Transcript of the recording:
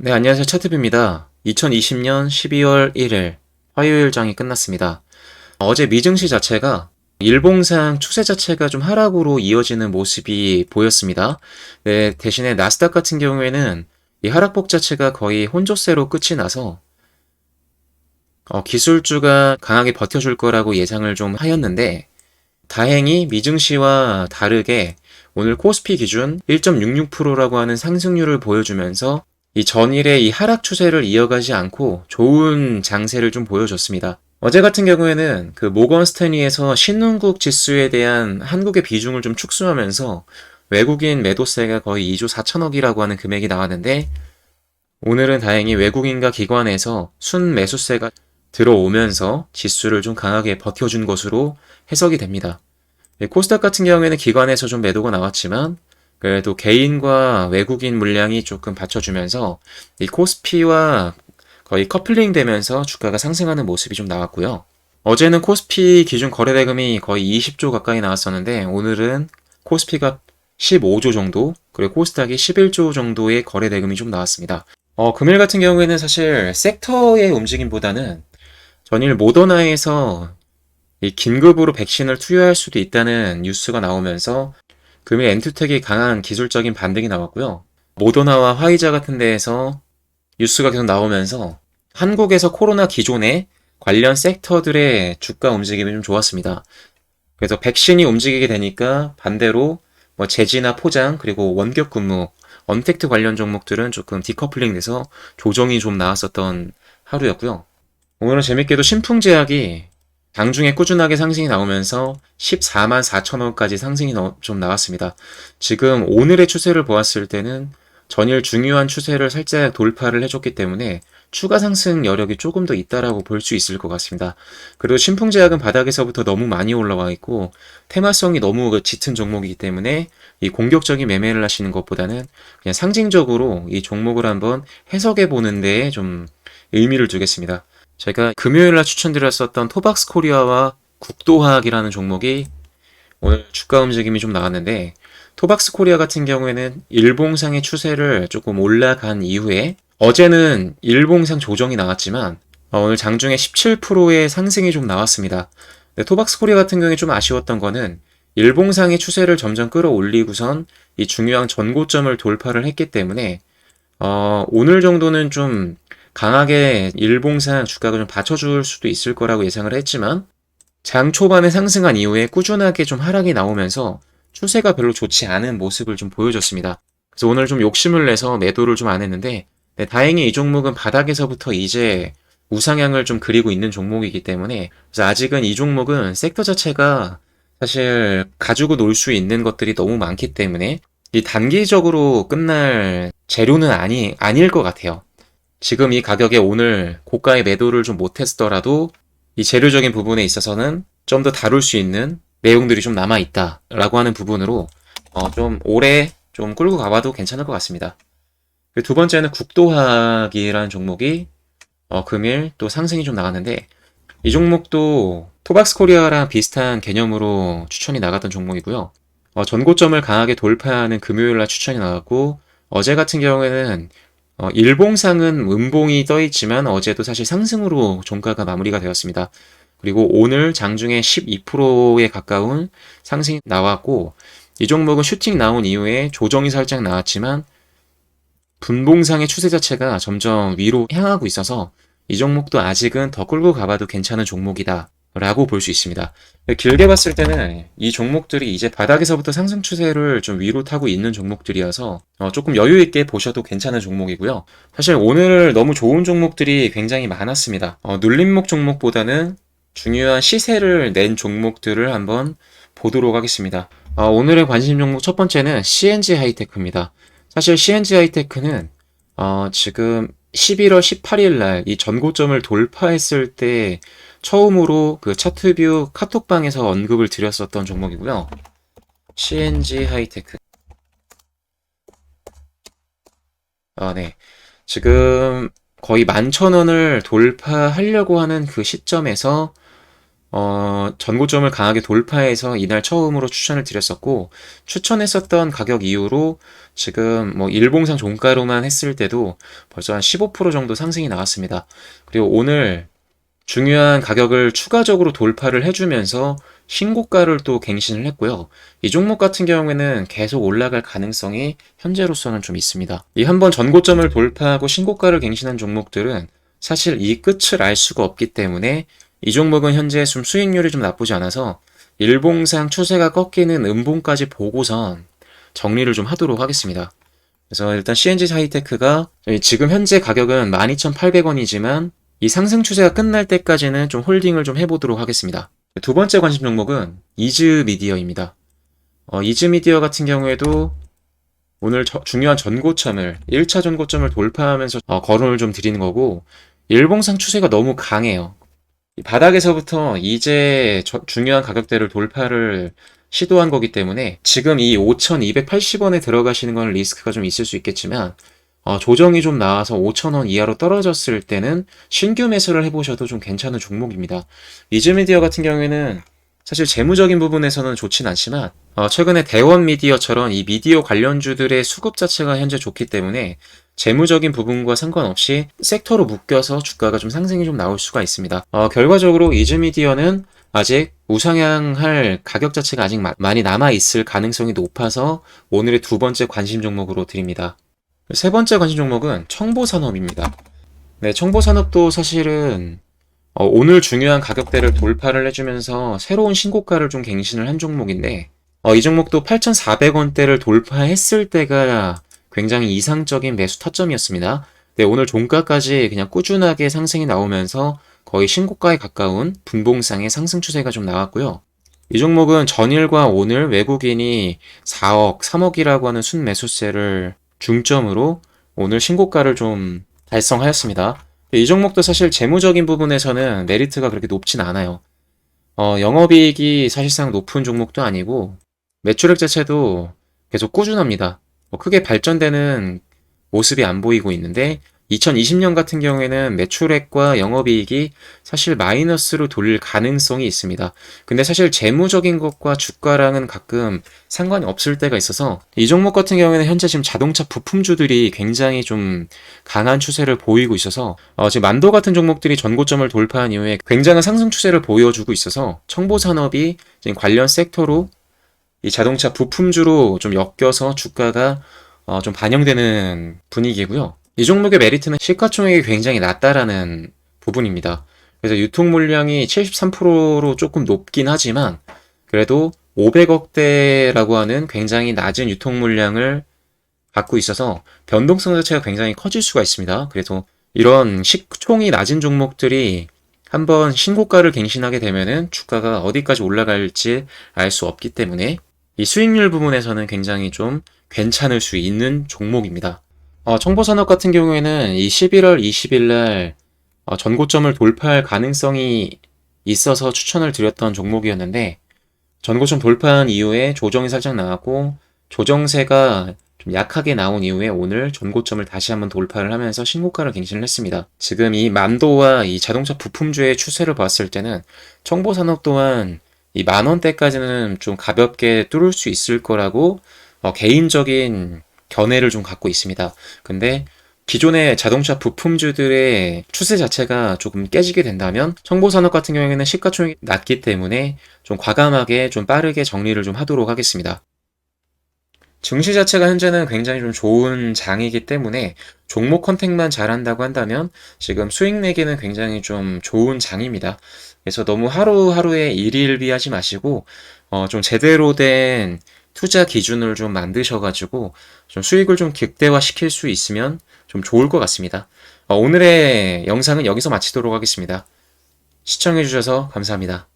네, 안녕하세요. 차트뷰입니다. 2020년 12월 1일 화요일장이 끝났습니다. 어제 미증시 자체가 일봉상 추세 자체가 좀 하락으로 이어지는 모습이 보였습니다. 네, 대신에 나스닥 같은 경우에는 이 하락폭 자체가 거의 혼조세로 끝이 나서 기술주가 강하게 버텨줄 거라고 예상을 좀 하였는데 다행히 미증시와 다르게 오늘 코스피 기준 1.66%라고 하는 상승률을 보여주면서 이 전일의 이 하락 추세를 이어가지 않고 좋은 장세를 좀 보여줬습니다. 어제 같은 경우에는 그 모건 스탠리에서 신흥국 지수에 대한 한국의 비중을 좀 축소하면서 외국인 매도세가 거의 2조 4천억이라고 하는 금액이 나왔는데 오늘은 다행히 외국인과 기관에서 순매수세가 들어오면서 지수를 좀 강하게 버텨준 것으로 해석이 됩니다. 코스닥 같은 경우에는 기관에서 좀 매도가 나왔지만 그래도 개인과 외국인 물량이 조금 받쳐주면서 이 코스피와 거의 커플링 되면서 주가가 상승하는 모습이 좀 나왔고요. 어제는 코스피 기준 거래대금이 거의 20조 가까이 나왔었는데 오늘은 코스피가 15조 정도 그리고 코스닥이 11조 정도의 거래대금이 좀 나왔습니다. 금일 같은 경우에는 사실 섹터의 움직임보다는 전일 모더나에서 이 긴급으로 백신을 투여할 수도 있다는 뉴스가 나오면서 금일 엔투텍이 강한 기술적인 반등이 나왔고요. 모더나와 화이자 같은 데에서 뉴스가 계속 나오면서 한국에서 코로나 기존의 관련 섹터들의 주가 움직임이 좀 좋았습니다. 그래서 백신이 움직이게 되니까 반대로 뭐 제지나 포장 그리고 원격 근무, 언택트 관련 종목들은 조금 디커플링 돼서 조정이 좀 나왔었던 하루였고요. 오늘은 재밌게도 신풍제약이 장중에 꾸준하게 상승이 나오면서 14만 4천 원까지 상승이 좀 나왔습니다. 지금 오늘의 추세를 보았을 때는 전일 중요한 추세를 살짝 돌파를 해줬기 때문에 추가 상승 여력이 조금 더 있다라고 볼 수 있을 것 같습니다. 그리고 신풍제약은 바닥에서부터 너무 많이 올라와 있고 테마성이 너무 짙은 종목이기 때문에 이 공격적인 매매를 하시는 것보다는 그냥 상징적으로 이 종목을 한번 해석해 보는 데에 좀 의미를 두겠습니다. 제가 금요일날 추천드렸었던 토박스 코리아와 국도화학이라는 종목이 오늘 주가 움직임이 좀 나왔는데 토박스 코리아 같은 경우에는 일봉상의 추세를 조금 올라간 이후에 어제는 일봉상 조정이 나왔지만 오늘 장중에 17%의 상승이 좀 나왔습니다. 토박스 코리아 같은 경우에 좀 아쉬웠던 거는 일봉상의 추세를 점점 끌어올리고선 이 중요한 전고점을 돌파를 했기 때문에 오늘 정도는 좀 강하게 일봉상 주가가 좀 받쳐줄 수도 있을 거라고 예상을 했지만 장 초반에 상승한 이후에 꾸준하게 좀 하락이 나오면서 추세가 별로 좋지 않은 모습을 좀 보여줬습니다. 그래서 오늘 좀 욕심을 내서 매도를 좀 안 했는데 네, 다행히 이 종목은 바닥에서부터 이제 우상향을 좀 그리고 있는 종목이기 때문에 그래서 아직은 이 종목은 섹터 자체가 사실 가지고 놀 수 있는 것들이 너무 많기 때문에 이 단기적으로 끝날 재료는 아닐 것 같아요. 지금 이 가격에 오늘 고가의 매도를 좀 못했더라도 이 재료적인 부분에 있어서는 좀 더 다룰 수 있는 내용들이 좀 남아있다라고 하는 부분으로 좀 오래 좀 끌고 가봐도 괜찮을 것 같습니다. 두 번째는 국도학이라는 종목이 금일 또 상승이 좀 나왔는데 이 종목도 토박스 코리아랑 비슷한 개념으로 추천이 나갔던 종목이고요. 전고점을 강하게 돌파하는 금요일날 추천이 나왔고 어제 같은 경우에는 일봉상은 음봉이 떠 있지만 어제도 사실 상승으로 종가가 마무리가 되었습니다. 그리고 오늘 장중에 12%에 가까운 상승이 나왔고 이 종목은 슈팅 나온 이후에 조정이 살짝 나왔지만 분봉상의 추세 자체가 점점 위로 향하고 있어서 이 종목도 아직은 더 끌고 가봐도 괜찮은 종목이다 라고 볼 수 있습니다. 길게 봤을 때는 이 종목들이 이제 바닥에서부터 상승 추세를 좀 위로 타고 있는 종목들이어서 조금 여유 있게 보셔도 괜찮은 종목이고요. 사실 오늘 너무 좋은 종목들이 굉장히 많았습니다. 눌림목 종목보다는 중요한 시세를 낸 종목들을 한번 보도록 하겠습니다. 오늘의 관심 종목 첫 번째는 CNG 하이테크입니다. 사실 CNG 하이테크는 지금 11월 18일 날 이 전고점을 돌파했을 때 처음으로 그 차트뷰 카톡방에서 언급을 드렸었던 종목이고요. CNG 하이테크. 네. 지금 거의 11,000원을 돌파하려고 하는 그 시점에서 전고점을 강하게 돌파해서 이날 처음으로 추천을 드렸었고, 추천했었던 가격 이후로 지금 뭐 일봉상 종가로만 했을 때도 벌써 한 15% 정도 상승이 나왔습니다. 그리고 오늘 중요한 가격을 추가적으로 돌파를 해주면서 신고가를 또 갱신을 했고요. 이 종목 같은 경우에는 계속 올라갈 가능성이 현재로서는 좀 있습니다. 이 한번 전고점을 돌파하고 신고가를 갱신한 종목들은 사실 이 끝을 알 수가 없기 때문에 이 종목은 현재 좀 수익률이 좀 나쁘지 않아서 일봉상 추세가 꺾이는 음봉까지 보고선 정리를 좀 하도록 하겠습니다. 그래서 일단 CNG 하이테크가 지금 현재 가격은 12,800원이지만 이 상승 추세가 끝날 때까지는 좀 홀딩을 좀 해보도록 하겠습니다. 두 번째 관심 종목은 이즈미디어입니다. 이즈미디어 같은 경우에도 오늘 중요한 전고점을 1차 전고점을 돌파하면서 거론을 좀 드리는 거고, 일봉상 추세가 너무 강해요. 이 바닥에서부터 이제 중요한 가격대를 돌파를 시도한 거기 때문에 지금 이 5,280원에 들어가시는 건 리스크가 좀 있을 수 있겠지만, 조정이 좀 나와서 5,000원 이하로 떨어졌을 때는 신규 매수를 해보셔도 좀 괜찮은 종목입니다. 이즈미디어 같은 경우에는 사실 재무적인 부분에서는 좋진 않지만 최근에 대원미디어처럼 이 미디어 관련주들의 수급 자체가 현재 좋기 때문에 재무적인 부분과 상관없이 섹터로 묶여서 주가가 좀 상승이 좀 나올 수가 있습니다. 결과적으로 이즈미디어는 아직 우상향할 가격 자체가 아직 많이 남아있을 가능성이 높아서 오늘의 두 번째 관심 종목으로 드립니다. 세 번째 관심 종목은 청보산업입니다. 네, 청보산업도 사실은 오늘 중요한 가격대를 돌파를 해주면서 새로운 신고가를 좀 갱신을 한 종목인데, 이 종목도 8,400원대를 돌파했을 때가 굉장히 이상적인 매수 타점이었습니다. 네, 오늘 종가까지 그냥 꾸준하게 상승이 나오면서 거의 신고가에 가까운 분봉상의 상승 추세가 좀 나왔고요. 이 종목은 전일과 오늘 외국인이 4억, 3억이라고 하는 순매수세를 중점으로 오늘 신고가를 좀 달성하였습니다. 이 종목도 사실 재무적인 부분에서는 메리트가 그렇게 높진 않아요. 영업이익이 사실상 높은 종목도 아니고 매출액 자체도 계속 꾸준합니다. 크게 발전되는 모습이 안 보이고 있는데 2020년 같은 경우에는 매출액과 영업이익이 사실 마이너스로 돌릴 가능성이 있습니다. 근데 사실 재무적인 것과 주가랑은 가끔 상관이 없을 때가 있어서 이 종목 같은 경우에는 현재 지금 자동차 부품주들이 굉장히 좀 강한 추세를 보이고 있어서 지금 만도 같은 종목들이 전고점을 돌파한 이후에 굉장한 상승 추세를 보여주고 있어서 청보산업이 지금 관련 섹터로 이 자동차 부품주로 좀 엮여서 주가가 좀 반영되는 분위기고요. 이 종목의 메리트는 시가총액이 굉장히 낮다라는 부분입니다. 그래서 유통 물량이 73%로 조금 높긴 하지만 그래도 500억대라고 하는 굉장히 낮은 유통 물량을 갖고 있어서 변동성 자체가 굉장히 커질 수가 있습니다. 그래서 이런 시총이 낮은 종목들이 한번 신고가를 갱신하게 되면은 주가가 어디까지 올라갈지 알 수 없기 때문에 이 수익률 부분에서는 굉장히 좀 괜찮을 수 있는 종목입니다. 청보산업 같은 경우에는 이 11월 20일 날 전고점을 돌파할 가능성이 있어서 추천을 드렸던 종목이었는데, 전고점 돌파한 이후에 조정이 살짝 나왔고 조정세가 좀 약하게 나온 이후에 오늘 전고점을 다시 한번 돌파를 하면서 신고가를 갱신을 했습니다. 지금 이 만도와 이 자동차 부품주의 추세를 봤을 때는 청보산업 또한 이 10,000원대까지는 좀 가볍게 뚫을 수 있을 거라고 개인적인 견해를 좀 갖고 있습니다. 근데 기존의 자동차 부품주들의 추세 자체가 조금 깨지게 된다면 청보산업 같은 경우에는 시가총액이 낮기 때문에 좀 과감하게 좀 빠르게 정리를 좀 하도록 하겠습니다. 증시 자체가 현재는 굉장히 좀 좋은 장이기 때문에 종목 컨택만 잘한다고 한다면 지금 수익 내기는 굉장히 좀 좋은 장입니다. 그래서 너무 하루하루에 일일비하지 마시고 좀 제대로 된 투자 기준을 좀 만드셔가지고 좀 수익을 좀 극대화시킬 수 있으면 좀 좋을 것 같습니다. 오늘의 영상은 여기서 마치도록 하겠습니다. 시청해주셔서 감사합니다.